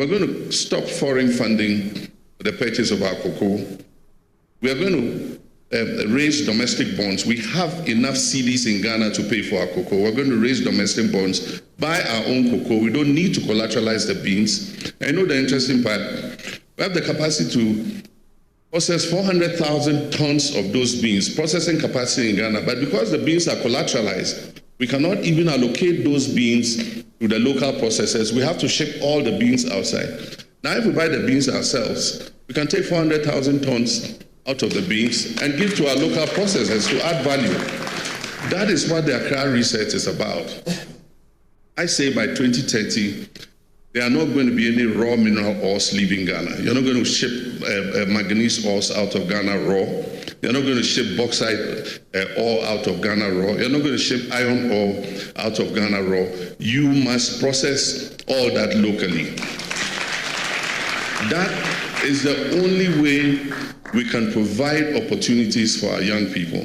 We're going to stop foreign funding for the purchase of our cocoa. We are going to raise domestic bonds. We have enough cedis in Ghana to pay for our cocoa. We're going to raise domestic bonds, buy our own cocoa. We don't need to collateralize the beans. I know the interesting part. We have the capacity to process 400,000 tons of those beans, processing capacity in Ghana. But because the beans are collateralized, we cannot even allocate those beans to the local processors. We have to ship all the beans outside. Now, if we buy the beans ourselves, we can take 400,000 tons out of the beans and give to our local processors to add value. That is what the Accra Reset is about. I say by 2030, there are not going to be any raw mineral ores leaving Ghana. You're not going to ship manganese ores out of Ghana raw. You're not going to ship bauxite ore out of Ghana raw. You're not going to ship iron ore out of Ghana raw. You must process all that locally. That is the only way we can provide opportunities for our young people.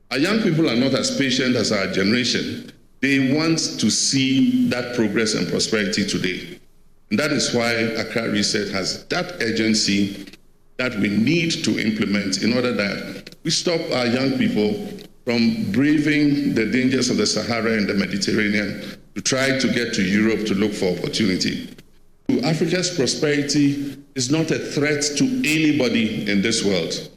Our young people are not as patient as our generation. They want to see that progress and prosperity today. And that is why Accra Reset has that urgency that we need to implement in order that we stop our young people from braving the dangers of the Sahara and the Mediterranean to try to get to Europe to look for opportunity. Africa's prosperity is not a threat to anybody in this world.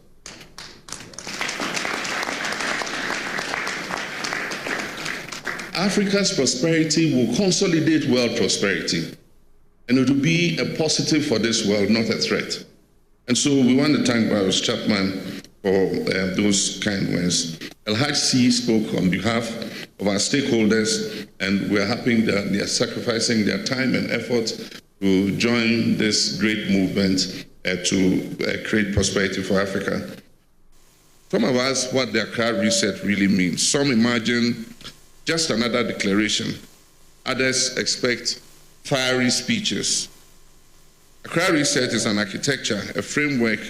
Africa's prosperity will consolidate world prosperity, and it will be a positive for this world, not a threat. And so we want to thank Barros Chapman for those kind words. El-Haj C spoke on behalf of our stakeholders, and we're happy that they are sacrificing their time and effort to join this great movement to create prosperity for Africa. Some of us, what the Accra Reset really means. Some imagine just another declaration. Others expect fiery speeches. Accra Reset is an architecture, a framework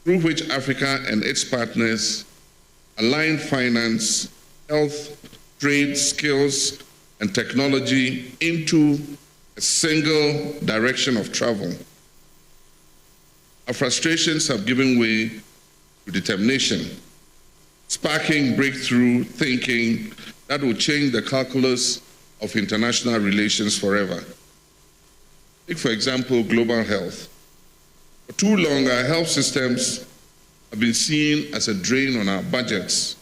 through which Africa and its partners align finance, health, trade, skills, and technology into a single direction of travel. Our frustrations have given way to determination, sparking breakthrough thinking that will change the calculus of international relations forever. Take, for example, global health. For too long, our health systems have been seen as a drain on our budgets.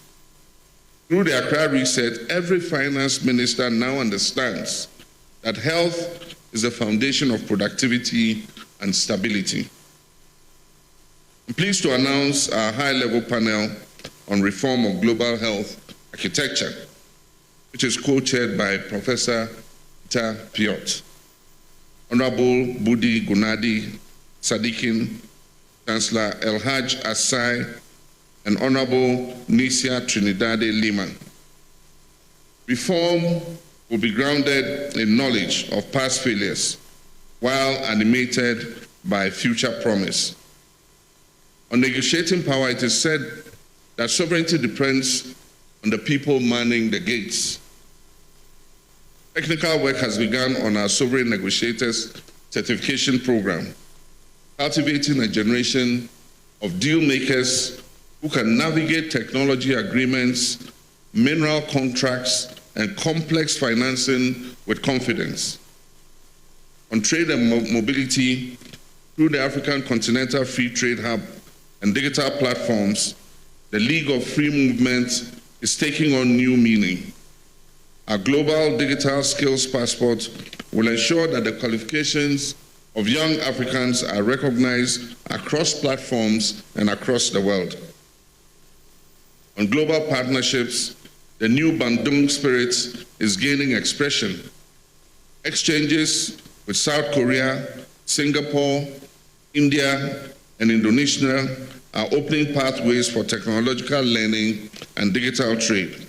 Through the Accra Reset, every finance minister now understands that health is the foundation of productivity and stability. I'm pleased to announce our high-level panel on reform of global health architecture, which is co-chaired by Professor Peter Piot, Honorable Budi Gunadi Sadikin, Chancellor El-Haj Asai, and Honorable Nisia Trinidade Lima. Reform will be grounded in knowledge of past failures while animated by future promise. On negotiating power, it is said that sovereignty depends on the people manning the gates. Technical work has begun on our sovereign negotiators certification program, cultivating a generation of deal makers who can navigate technology agreements, mineral contracts, and complex financing with confidence. On trade and mobility, through the African Continental Free Trade Hub and digital platforms, the League of Free Movement is taking on new meaning. Our global digital skills passport will ensure that the qualifications of young Africans are recognized across platforms and across the world. On global partnerships, the new Bandung spirit is gaining expression. Exchanges with South Korea, Singapore, India, and Indonesia are opening pathways for technological learning and digital trade.